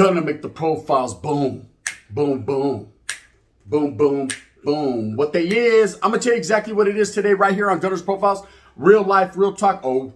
Gonna make the profiles boom, boom, boom, boom, boom, boom. What they is, I'm gonna tell you exactly what it is today right here on Gunner's Profiles. Real life, real talk. Oh,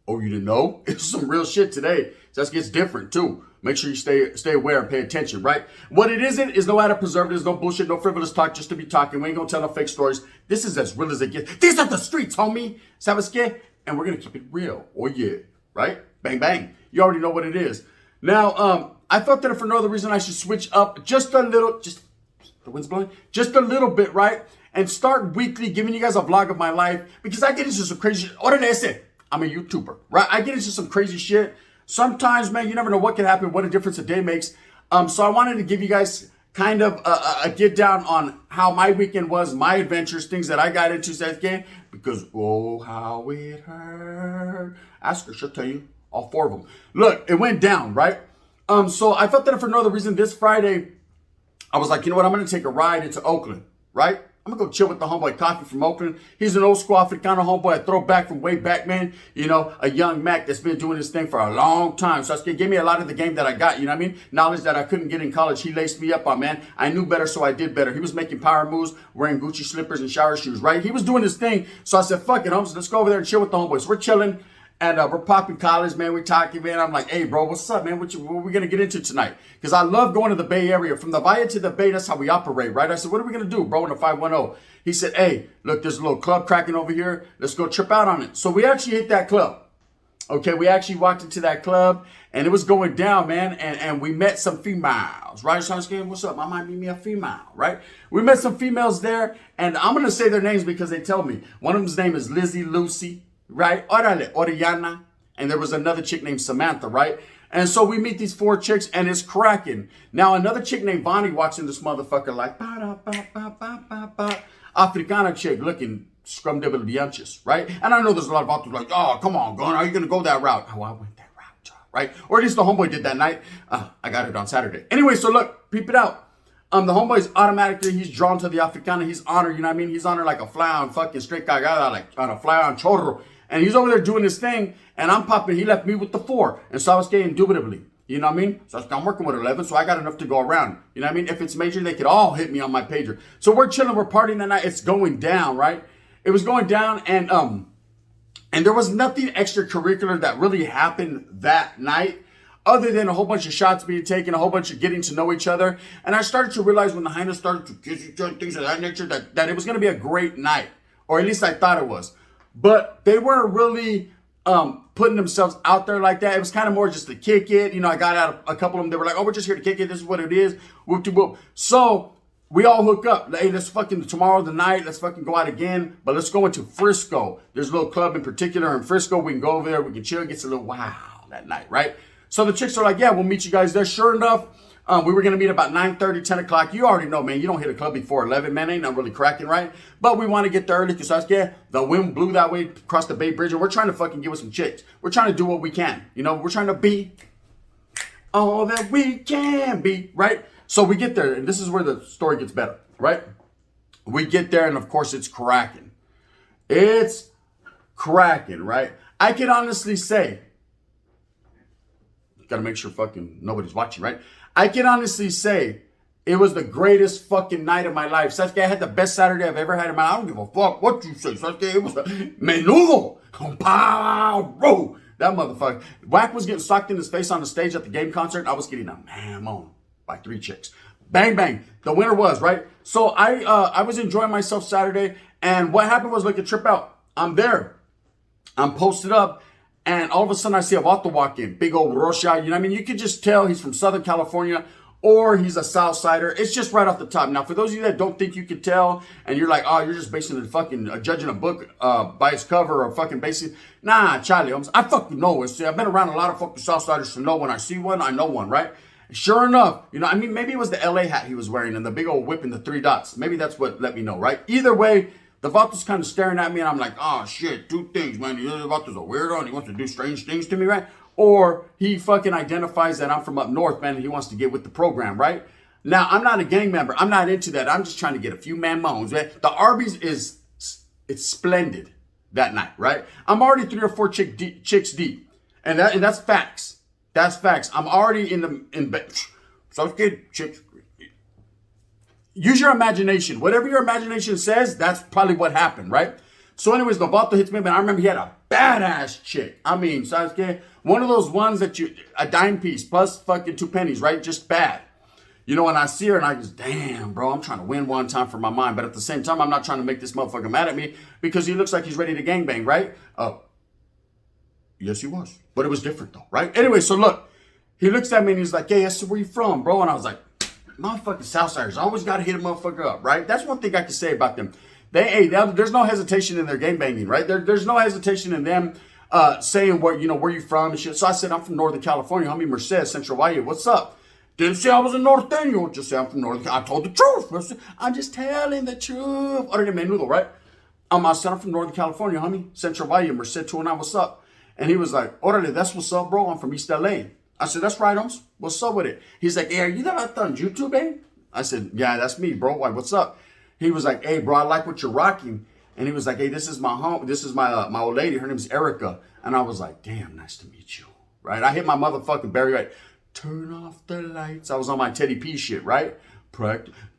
you didn't know? It's some real shit today. Just gets different too. Make sure you stay aware and pay attention, right? What it isn't is no added preservatives, no bullshit, no frivolous talk just to be talking. We ain't gonna tell no fake stories. This is as real as it gets. These are the streets, homie. ¿Sabes qué? And we're gonna keep it real. Oh yeah, right? Bang, bang. You already know what it is. Now, I thought that for no other reason I should switch up just a little, the wind's blowing, just a little bit, right? And start weekly giving you guys a vlog of my life because I get into some crazy shit. I'm a YouTuber, right? I get into some crazy shit. Sometimes, man, you never know what can happen, what a difference a day makes. So I wanted to give you guys kind of a get down on how my weekend was, my adventures, things that I got into that game. Because, oh, how it hurt. Ask her, she'll tell you all four of them. Look, it went down, right? So I thought that for no other reason, this Friday, I was like, you know what? I'm going to take a ride into Oakland, right? I'm going to go chill with the homeboy Coffee from Oakland. He's an old school Africano homeboy, a throwback from way back, man. You know, a young Mac that's been doing this thing for a long time. So it gave me a lot of the game that I got, you know what I mean? Knowledge that I couldn't get in college. He laced me up on, man. I knew better, so I did better. He was making power moves, wearing Gucci slippers and shower shoes, right? He was doing his thing. So I said, fuck it, homies. Let's go over there and chill with the homeboys. We're chilling. And we're popping college, man. We're talking, man. I'm like, hey, bro, what's up, man? What are we going to get into tonight? Because I love going to the Bay Area. From the Valle to the Bay, that's how we operate, right? I said, what are we going to do, bro, in the 510? He said, hey, look, there's a little club cracking over here. Let's go trip out on it. So we actually hit that club. Okay, we actually walked into that club, and it was going down, man. And we met some females, right? So I was saying, what's up? I might meet me a female, right? We met some females there, and I'm going to say their names because they tell me. One of them's name is Lizzie, Lucy, right? Orale, Oriana. And there was another chick named Samantha, right? And so we meet these four chicks and it's cracking. Now another chick named Bonnie walks in this motherfucker like, Africana chick looking scrumdiddlyumptious, right? And I know there's a lot of authors like, oh, come on, Gun, are you going to go that route? Oh, I went that route, right? Or at least the homeboy did that night. I got it on Saturday. Anyway, so look, peep it out. The homeboy's automatically, he's drawn to the Africana. He's honored, you know what I mean? He's honored like a fly on fucking straight cagada, like on a fly on chorro. And he's over there doing his thing, and I'm popping. He left me with the 4, and so I was getting indubitably. You know what I mean? So I'm working with 11, so I got enough to go around. You know what I mean? If it's major, they could all hit me on my pager. So we're chilling, we're partying that night. It's going down, right? It was going down, and there was nothing extracurricular that really happened that night, other than a whole bunch of shots being taken, a whole bunch of getting to know each other. And I started to realize when the hyenas started to kiss each other, things of that nature, that it was going to be a great night, or at least I thought it was. But they weren't really putting themselves out there like that. It was kind of more just to kick it. You know, I got out a couple of them. They were like, oh, we're just here to kick it. This is what it is. Whoop de whoop. So we all hook up. Hey, let's fucking tomorrow the night. Let's fucking go out again. But let's go into Frisco. There's a little club in particular in Frisco. We can go over there. We can chill. Get a little wow that night, right? So the chicks are like, yeah, we'll meet you guys there. Sure enough. We were going to meet about 9:30, 10 o'clock. You already know, man. You don't hit a club before 11, man. Ain't not really cracking, right? But we want to get there early because the wind blew that way across the Bay Bridge. And we're trying to fucking get with some chicks. We're trying to do what we can. You know, we're trying to be all that we can be, right? So we get there. And this is where the story gets better, right? We get there. And, of course, it's cracking. It's cracking, right? I can honestly say, got to make sure fucking nobody's watching, right? I can honestly say it was the greatest fucking night of my life. Sasuke, I had the best Saturday I've ever had in my life. I don't give a fuck what you say, Sasuke. It was a menudo. Pow, that motherfucker. Wack was getting socked in his face on the stage at the game concert. I was getting a man on by 3 chicks. Bang, bang. The winner was, right? So I was enjoying myself Saturday. And what happened was like a trip out. I'm there. I'm posted up. And all of a sudden I see a vato walk in. Big old Rocha. You know what I mean? You could just tell he's from Southern California or he's a South Sider. It's just right off the top. Now, for those of you that don't think you could tell and you're like, oh, you're just basing the fucking judging a book by its cover or fucking basing. Nah, Charlie, I fucking know it. I've been around a lot of fucking South Siders to know when I see one, I know one, right? Sure enough, you know, I mean, maybe it was the LA hat he was wearing and the big old whip and the 3 dots. Maybe that's what let me know, right? Either way, the Vato's kind of staring at me and I'm like, oh shit, 2 things, man. The Vato's a weirdo and he wants to do strange things to me, right? Or he fucking identifies that I'm from up north, man, and he wants to get with the program, right? Now, I'm not a gang member. I'm not into that. I'm just trying to get a few man moans, man. The Arby's it's splendid that night, right? I'm already 3 or 4 chicks deep. And that's facts. That's facts. I'm already in bed. So kid, chicks. Use your imagination. Whatever your imagination says, that's probably what happened, right? So anyways, Novato hits me, man. I remember he had a badass chick. I mean, Sasuke, one of those ones that a dime piece plus fucking 2 pennies, right? Just bad. You know, and I see her and I just, damn, bro, I'm trying to win one time for my mind. But at the same time, I'm not trying to make this motherfucker mad at me because he looks like he's ready to gangbang, right? Yes, he was. But it was different though, right? Anyway, so look, he looks at me and he's like, hey, I said, where you from, bro? And I was like, motherfucking Southsiders, always got to hit a motherfucker up, right? That's one thing I can say about them. There's no hesitation in their gangbanging, right? There's no hesitation in them saying where you from and shit. So I said, I'm from Northern California, homie, Merced, Central Valle. What's up? Didn't say I was a Norteno. Just say I'm from Northern. I told the truth. I'm just telling the truth. Other than menudo, right? I said I'm from Northern California, homie. Central Valle, Merced 209. What's up? And he was like, orale, that's what's up, bro. I'm from East LA. I said, that's right, Holmes. What's up with it? He's like, hey, are you that on YouTube, eh? I said, yeah, that's me, bro. Why? What's up? He was like, hey, bro, I like what you're rocking. And he was like, hey, this is my home. This is my old lady. Her name's Erica. And I was like, damn, nice to meet you. Right? I hit my motherfucking Barry right. Turn off the lights. I was on my Teddy P shit, right?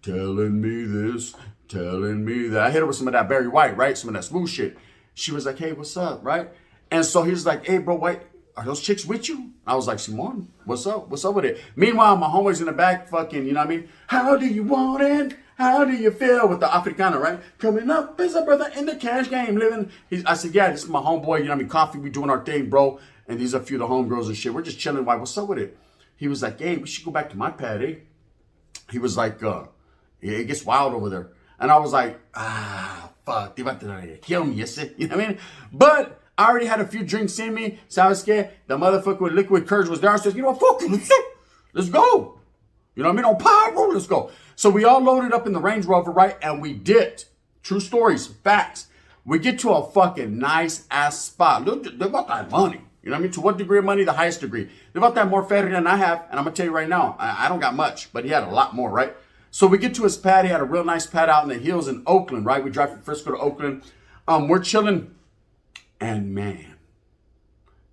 Telling me this, telling me that. I hit her with some of that Barry White, right? Some of that smooth shit. She was like, hey, what's up, right? And so he was like, hey, bro, wait, are those chicks with you? I was like, Simone, what's up? What's up with it? Meanwhile, my homeboy's in the back fucking, you know what I mean? How do you want it? How do you feel with the Africana, right? Coming up is a brother in the cash game living. I said, yeah, this is my homeboy, you know what I mean? Coffee, we doing our thing, bro. And these are a few of the homegirls and shit. We're just chilling. Why? What's up with it? He was like, hey, we should go back to my pad, eh? He was like, it gets wild over there. And I was like, fuck, they about to kill me, yes, you know what I mean? But I already had a few drinks in me, so I was scared. The motherfucker with liquid courage was there. I said, you know what, fuck it, let's go. You know what I mean? On power, let's go. So we all loaded up in the Range Rover, right? And we dipped. True stories, facts. We get to a fucking nice ass spot. Look, they're about that money. You know what I mean? To what degree of money? The highest degree. They're about that more ferry than I have. And I'm going to tell you right now, I don't got much, but he had a lot more, right? So we get to his pad. He had a real nice pad out in the hills in Oakland, right? We drive from Frisco to Oakland. We're chilling. And man,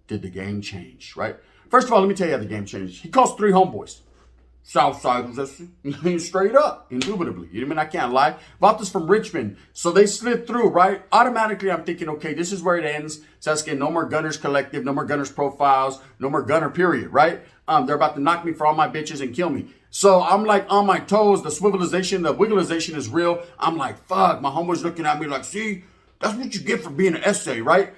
did the game change, right? First of all, let me tell you how the game changed. He calls 3 homeboys. Southsiders, straight up, indubitably. You know what I mean? I can't lie. Vatos from Richmond. So they slid through, right? Automatically, I'm thinking, okay, this is where it ends. Sasuke, no more Gunners Collective, no more Gunners Profiles, no more Gunner period, right? They're about to knock me for all my bitches and kill me. So I'm like on my toes. The swivelization, the wigglization is real. I'm like, fuck. My homeboy's looking at me like, see, that's what you get for being an essay, right?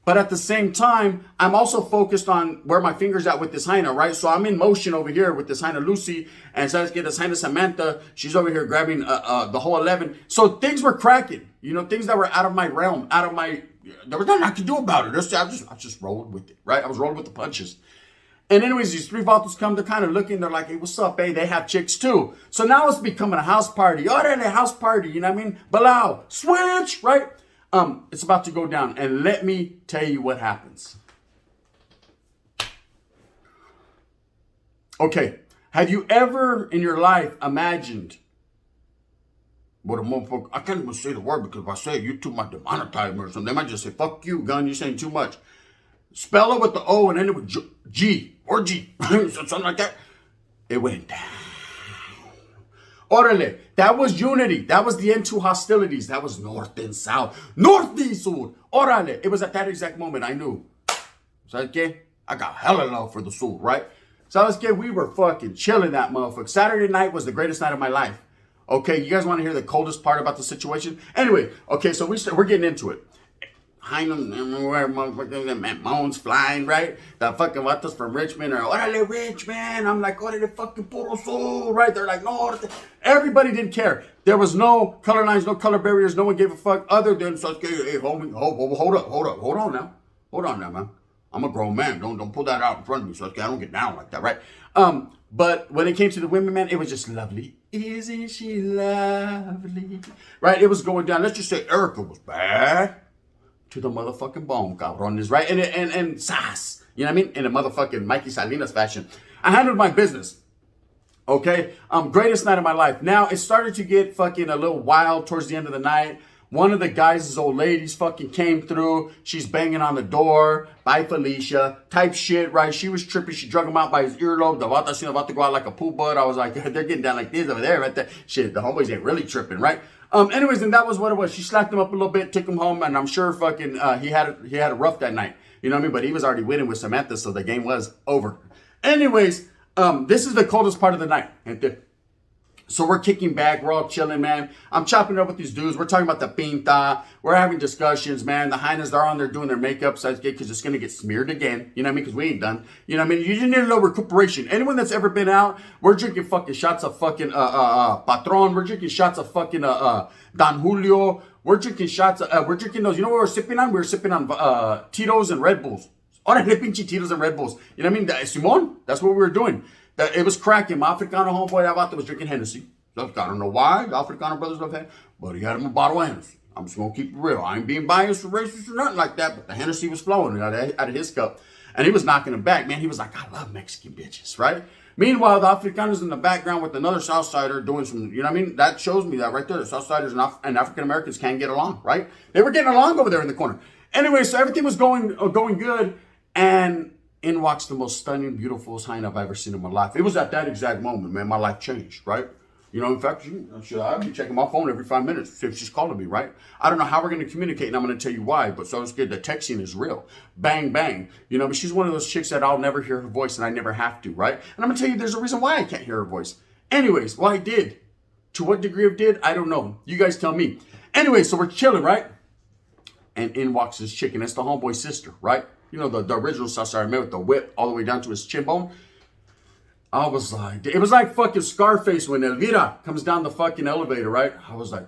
But at the same time, I'm also focused on where my finger's at with this Hyena, right? So I'm in motion over here with this Hyena Lucy, and Sasuke, this Hyena Samantha, she's over here grabbing the whole 11. So things were cracking, you know, things that were out of my realm, there was nothing I could do about it. I just rolled with it, right? I was rolling with the punches. And anyways, these 3 vatos come, they're kind of looking, they're like, hey, what's up, hey? They have chicks too. So now it's becoming a house party. Oh, they're a house party, you know what I mean? Balau, switch, right? It's about to go down. And let me tell you what happens. Okay. Have you ever in your life imagined what a motherfucker, I can't even say the word because if I say it, YouTube might demonetize me or something. They might just say, fuck you, gun, you're saying too much. Spell it with the O and end it with G or G. Something like that. It went down. Orale, that was unity. That was the end to hostilities. That was north and south. North and south. Orale. It was at that exact moment I knew. ¿Sabes I got hella love for the soul, right? ¿Sabes qué? We were fucking chilling that motherfucker. Saturday night was the greatest night of my life. Okay, you guys want to hear the coldest part about the situation? Anyway, okay, so we're getting into it. Moans flying, right? The fucking vatos from Richmond are, orale, Richmond. I'm like, orale, fucking puro sol, right? They're like, no. Everybody didn't care. There was no color lines, no color barriers. No one gave a fuck other than, hey, homie, hold on now, man. I'm a grown man. Don't pull that out in front of me. So I don't get down like that, right? But when it came to the women, man, it was just lovely. Isn't she lovely? Right? It was going down. Let's just say Erica was bad. To the motherfucking bone, cabrones, right? And sass, you know what I mean? In a motherfucking Mikey Salinas fashion. I handled my business, okay? Greatest night of my life. Now, it started to get fucking a little wild towards the end of the night One of the guys' old ladies fucking came through. She's banging on the door. Bye, Felicia. Type shit, right? She was tripping. She drug him out by his earlobe. The vato about to go out like a pool bud. I was like, they're getting down like this over there, right there. Shit, the homeboys ain't really tripping, right? Anyways, and that was what it was. She slapped him up a little bit, took him home, and I'm sure fucking he had it rough that night. You know what I mean? But he was already winning with Samantha, so the game was over. Anyways, this is the coldest part of the night. So we're kicking back. We're all chilling, man. I'm chopping it up with these dudes. We're talking about the pinta. We're having discussions, man. The hyenas, they're on there doing their makeup, so because it's going to get smeared again. You know what I mean? Because we ain't done. You know what I mean? You just need a little recuperation. Anyone that's ever been out, we're drinking fucking shots of fucking Patron. We're drinking shots of fucking Don Julio. We're drinking shots. We're drinking those. You know what we're sipping on? We're sipping on Tito's and Red Bulls. Órale, pinche Tito's and Red Bulls. You know what I mean? Simon, that's what we were doing. It was cracking. My Africano homeboy, that vato was drinking Hennessy. I don't know why. The Africano brothers love that. But he had him a bottle of Hennessy. I'm just going to keep it real. I ain't being biased or racist or nothing like that. But the Hennessy was flowing out of his cup. And he was knocking him back. Man, he was like, I love Mexican bitches, right? Meanwhile, the Africanos in the background with another Southsider doing some, you know what I mean? That shows me that right there. The Southsiders and African Americans can't get along, right? They were getting along over there in the corner. Anyway, so everything was going good. And in walks the most stunning, beautiful hyena I've ever seen in my life. It was at that exact moment, man, my life changed, right? You know, in fact, I'll be checking my phone every 5 minutes to see if she's calling me, right? I don't know how we're going to communicate, and I'm going to tell you why, but so it's good. The texting is real. Bang, bang. You know, but she's one of those chicks that I'll never hear her voice, and I never have to, right? And I'm going to tell you there's a reason why I can't hear her voice. Anyways, well, I did. To what degree of did? I don't know. You guys tell me. Anyway, so we're chilling, right? And in walks this chick, and it's the homeboy's sister, right? You know, the original Southside man with the whip all the way down to his chin bone. I was like, it was like fucking Scarface when Elvira comes down the fucking elevator, right? I was like,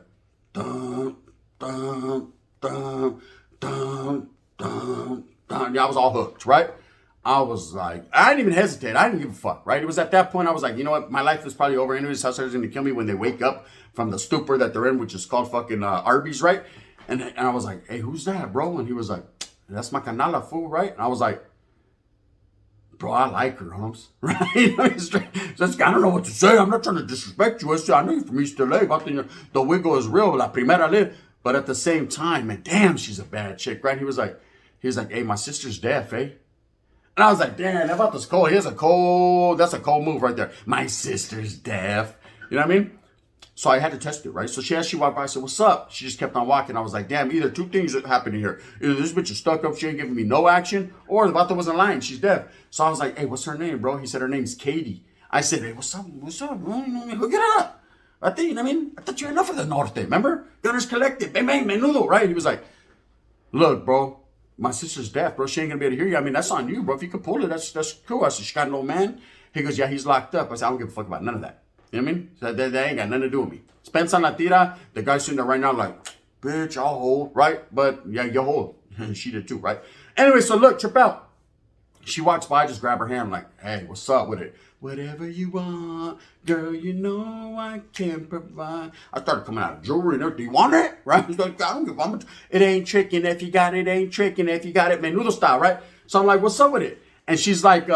dun, dun, dun, dun, dun, dun. Yeah, I was all hooked, right? I was like, I didn't even hesitate. I didn't give a fuck, right? It was at that point I was like, you know what? My life is probably over. Anyways, Southsiders going to kill me when they wake up from the stupor that they're in, which is called fucking Arby's, right? And I was like, hey, who's that, bro? And he was like, that's my canala, fool, right? And I was like, bro, I like her, Holmes. Right? Just, I don't know what to say. I'm not trying to disrespect you. I know you're from East LA. But the wiggle is real. La primera ley. But at the same time, man, damn, she's a bad chick, right? He was like, hey, my sister's deaf, eh? And I was like, damn, that about this cold. That's a cold move right there. My sister's deaf. You know what I mean? So I had to test it, right? So she walked by, I said, what's up? She just kept on walking. I was like, damn, either two things are happening here. Either this bitch is stuck up, she ain't giving me no action, or the vato wasn't lying, she's deaf. So I was like, hey, what's her name, bro? He said her name's Katie. I said, hey, what's up, bro? Hook it up. I think, you know what I mean? I thought you had enough of the Norte, remember? Gunners Collective, bang, bang, menudo, right? He was like, look, bro, my sister's deaf, bro. She ain't gonna be able to hear you. I mean, that's on you, bro. If you can pull it, that's cool. I said, she got an old man? He goes, yeah, he's locked up. I said, I don't give a fuck about none of that. You know what I mean? So they ain't got nothing to do with me. Spence on la tira, the guy's sitting there right now like, bitch, I'll hold, right? But yeah, you hold. She did too, right? Anyway, so look, trip out. She walks by, just grab her hand like, hey, what's up with it? Whatever you want, girl, you know I can provide. I started coming out of jewelry and everything. You want it? Right? Like, I don't give a fuck. It ain't tricking if you got it, ain't tricking if you got it. Menudo style, right? So I'm like, what's up with it? And she's like,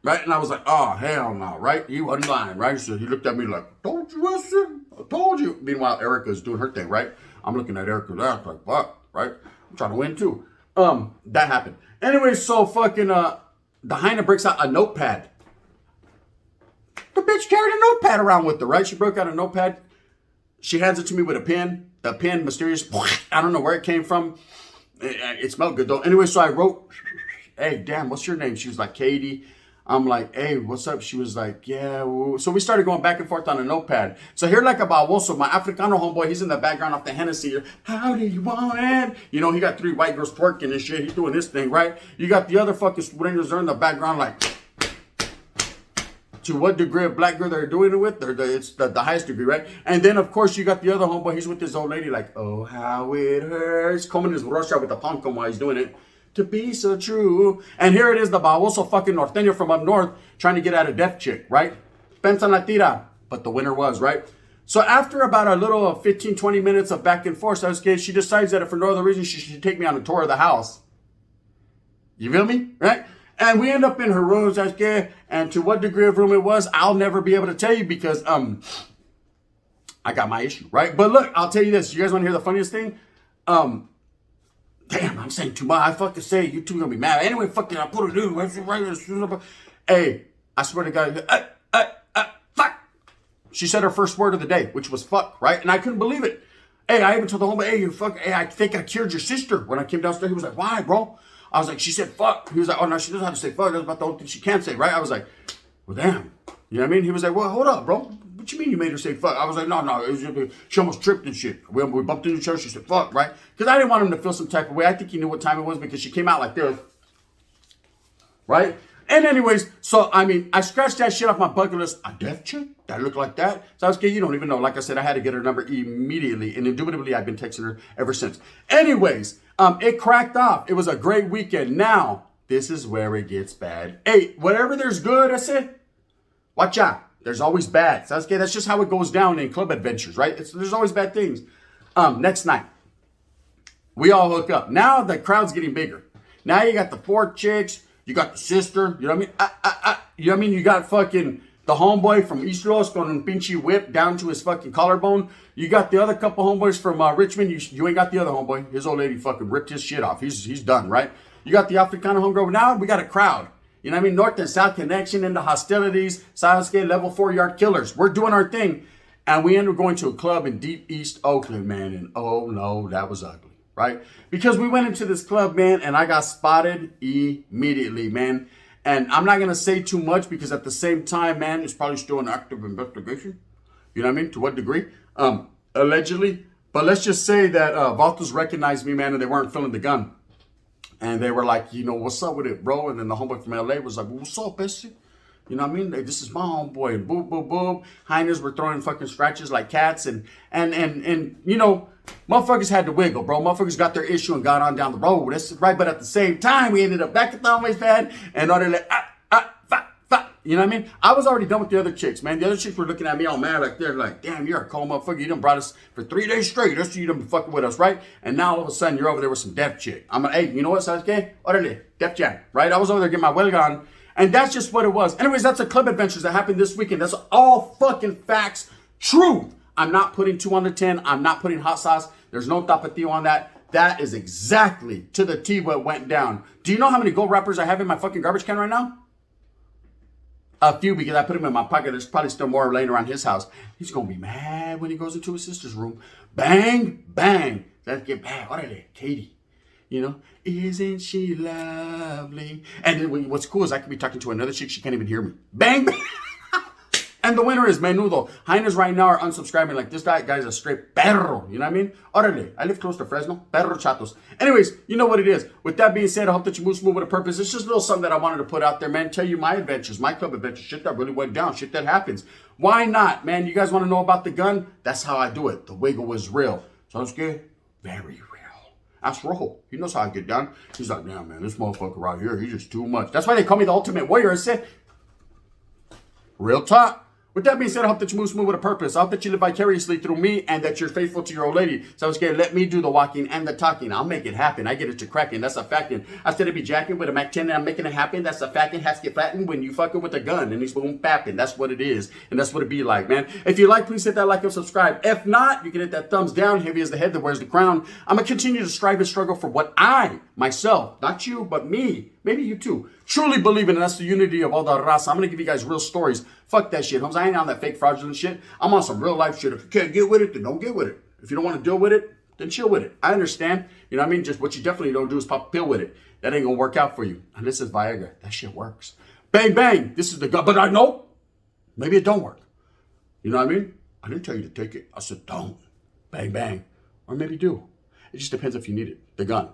right? And I was like, oh, hell no, right? He wasn't lying, right? So he looked at me like, don't you listen? I told you. Meanwhile, Erica's doing her thing, right? I'm looking at Erica there, like, fuck, right? I'm trying to win too. That happened. Anyway, so fucking, the hyena breaks out a notepad. The bitch carried a notepad around with her, right? She broke out a notepad. She hands it to me with a pen. The pen, mysterious, I don't know where it came from. It smelled good though. Anyway, so I wrote, hey, damn, what's your name? She was like, Katie. I'm like, hey, what's up? She was like, yeah. Woo. So we started going back and forth on a notepad. So here like about Woso, my Africano homeboy, he's in the background off the Hennessy. How do you want it? You know, he got 3 white girls twerking and shit. He's doing this thing, right? You got the other fucking Surenos there in the background like, to what degree of black girl they're doing it with? It's the highest degree, right? And then, of course, you got the other homeboy. He's with this old lady like, oh, how it hurts. Combing his brocha with the palm comb while he's doing it. To be so true. And here it is, the baboso fucking Norteño from up north trying to get at a deaf chick, right? Pensa la tira. But the winner was, right? So after about a little 15, 20 minutes of back and forth, she decides that if for no other reason, she should take me on a tour of the house. You feel me? Right? And we end up in her room, and to what degree of room it was, I'll never be able to tell you because I got my issue, right? But look, I'll tell you this. You guys want to hear the funniest thing? Damn, I'm saying too much. I fucking say you two gonna be mad. Anyway, fucking, I put it in. Right. Hey, I swear to God, fuck. She said her first word of the day, which was fuck, right? And I couldn't believe it. Hey, I even told the homeboy, hey, you fuck. Hey, I think I cured your sister. When I came downstairs, he was like, why, bro? I was like, she said fuck. He was like, oh no, she doesn't know how to say fuck. That's about the only thing she can't say, right? I was like, well, damn. You know what I mean? He was like, well, hold up, bro. What you mean you made her say fuck? I was like, no, it was just, she almost tripped and shit. We bumped into each other. She said fuck, right? Because I didn't want him to feel some type of way. I think he knew what time it was because she came out like this, right? And anyways, so, I mean, I scratched that shit off my bucket list. A death chick? That looked like that? So I was kidding. You don't even know. Like I said, I had to get her number immediately. And indubitably, I've been texting her ever since. Anyways, it cracked off. It was a great weekend. Now, this is where it gets bad. Hey, whatever there's good, I said, watch out. There's always bad. So that's just how it goes down in club adventures, right? There's always bad things. Next night, we all hook up. Now the crowd's getting bigger. Now you got the 4 chicks. You got the sister. You know what I mean? You know what I mean? You got fucking the homeboy from East Los going pinchy whip down to his fucking collarbone. You got the other couple homeboys from Richmond. You ain't got the other homeboy. His old lady fucking ripped his shit off. He's done, right? You got the Africana homegirl. Now we got a crowd. You know what I mean? North and South connection into hostilities. Sasuke level 4 yard killers. We're doing our thing. And we ended up going to a club in deep East Oakland, man. And oh no, that was ugly, right? Because we went into this club, man, and I got spotted immediately, man. And I'm not going to say too much because at the same time, man, it's probably still an active investigation. You know what I mean? To what degree? Allegedly. But let's just say that Valtos recognized me, man, and they weren't filling the gun. And they were like, you know, what's up with it, bro? And then the homeboy from LA was like, well, what's up, bestie? You know what I mean? Like, this is my homeboy. And boom, boom, boom. Hyenas were throwing fucking scratches like cats. And you know, motherfuckers had to wiggle, bro. Motherfuckers got their issue and got on down the road. That's right. But at the same time, we ended up back at the homeboy's pad. And all they're like, you know what I mean? I was already done with the other chicks, man. The other chicks were looking at me all mad, like they're like, damn, you're a cold motherfucker. You done brought us for 3 days straight. That's you done been fucking with us, right? And now all of a sudden you're over there with some deaf chick. I'm like, hey, you know what, Sasuke? Orale, Def Jam, right? I was over there getting my well on. And that's just what it was. Anyways, that's the club adventures that happened this weekend. That's all fucking facts. Truth. I'm not putting 2 on the 10. I'm not putting hot sauce. There's no tapatio on that. That is exactly to the T what went down. Do you know how many gold wrappers I have in my fucking garbage can right now? A few, because I put them in my pocket. There's probably still more laying around his house. He's going to be mad when he goes into his sister's room. Bang, bang. Let's get bang. Orale, Katie. You know, isn't she lovely? And then what's cool is I could be talking to another chick. She can't even hear me. Bang, bang. And the winner is Menudo. Hyenas right now are unsubscribing. Like, this guy's a straight perro. You know what I mean? Orale. I live close to Fresno. Perro chatos. Anyways, you know what it is. With that being said, I hope that you move with a purpose. It's just a little something that I wanted to put out there, man. Tell you my adventures, my club adventures. Shit that really went down. Shit that happens. Why not, man? You guys want to know about the gun? That's how I do it. The wiggle was real. Sounds good? Very real. Ask Rojo. He knows how I get down. He's like, damn, man, this motherfucker right here, he's just too much. That's why they call me the ultimate warrior. I said, real talk. With that being said, I hope that you move smooth with a purpose. I hope that you live vicariously through me and that you're faithful to your old lady. So it's good. Let me do the walking and the talking. I'll make it happen. I get it to cracking. That's a factin'. I said to be jacking with a Mac 10 and I'm making it happen. That's a factin'. Has to get flattened when you fucking with a gun and he's boom fapping. That's what it is. And that's what it be like, man. If you like, please hit that like and subscribe. If not, you can hit that thumbs down. Heavy as the head that wears the crown. I'm going to continue to strive and struggle for what I, myself, not you, but me, maybe you too, truly believe in. And that's the unity of all the raza. I'm going to give you guys real stories. Fuck that shit, homes. I ain't on that fake fraudulent shit. I'm on some real life shit. If you can't get with it, then don't get with it. If you don't want to deal with it, then chill with it. I understand. You know what I mean? Just what you definitely don't do is pop a pill with it. That ain't going to work out for you. And this is Viagra. That shit works. Bang, bang. This is the gun. But I know. Maybe it don't work. You know what I mean? I didn't tell you to take it. I said don't. Bang, bang. Or maybe do. It just depends if you need it. The gun.